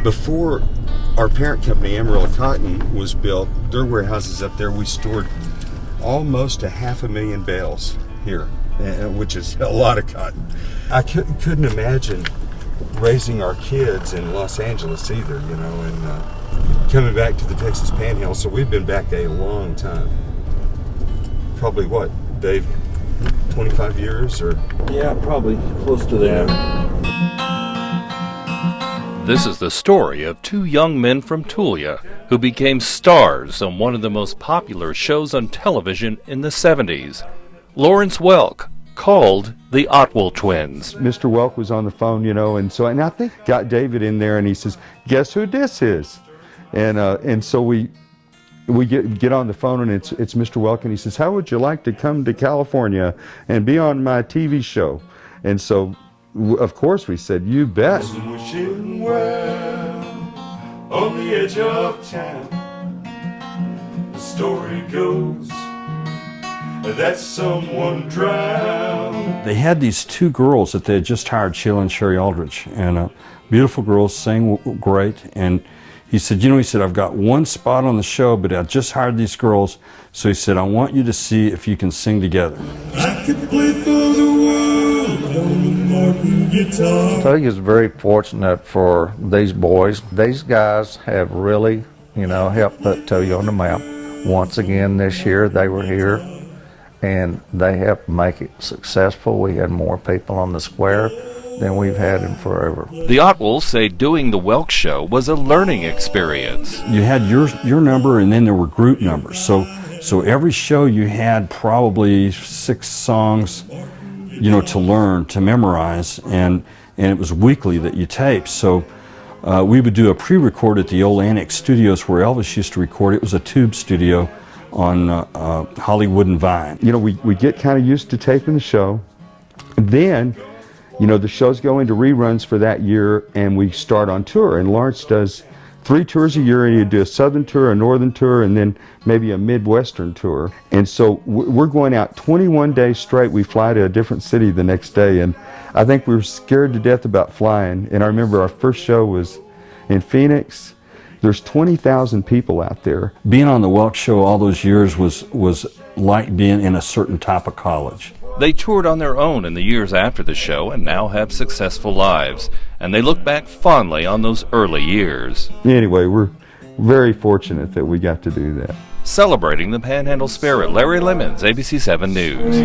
before our parent company, Amarillo Cotton, was built, their warehouses up there, we stored almost 500,000 bales here, which is a lot of cotton. I couldn't imagine raising our kids in Los Angeles either, you know, and coming back to the Texas Panhandle. So we've been back a long time. Probably what, Dave, 25 years or? Yeah, probably close to that. This is the story of two young men from Tulia who became stars on one of the most popular shows on television in the 70s. Lawrence Welk, called the Otwell Twins. Mr. Welk was on the phone, you know, and I think got David in there, and he says, "Guess who this is?" And so we get on the phone, and it's Mr. Welk, and he says, "How would you like to come to California and be on my TV show?" And so, of course, we said, "You bet." Wishing well on the edge of town, the story goes that someone drowned. They had these two girls that they had just hired, Sheila and Sherry Aldrich, and beautiful girls, sang great. And he said, "You know," he said, "I've got one spot on the show, but I just hired these girls." So he said, "I want you to see if you can sing together." I could play for the world on the Martin guitar. So he is very fortunate for these boys. These guys have really, you know, helped put Tulia on the map. Once again this year they were here, and they helped make it successful. We had more people on the square than we've had in forever. The Otwells say doing the Welk show was a learning experience. You had your number, and then there were group numbers. So every show you had probably 6 songs, you know, to learn, to memorize, and it was weekly that you taped. So we would do a pre-record at the old Annex Studios where Elvis used to record. It was a tube studio on Hollywood and Vine. You know, we get kind of used to taping the show. Then, you know, the shows go into reruns for that year, and we start on tour. And Lawrence does 3 tours a year, and he'd do a southern tour, a northern tour, and then maybe a midwestern tour. And so we're going out 21 days straight. We fly to a different city the next day, and I think we were scared to death about flying. And I remember our first show was in Phoenix. There's 20,000 people out there. Being on the Welk show all those years was like being in a certain type of college. They toured on their own in the years after the show and now have successful lives, and they look back fondly on those early years. Anyway, we're very fortunate that we got to do that. Celebrating the Panhandle spirit, Larry Lemmons, ABC 7 News.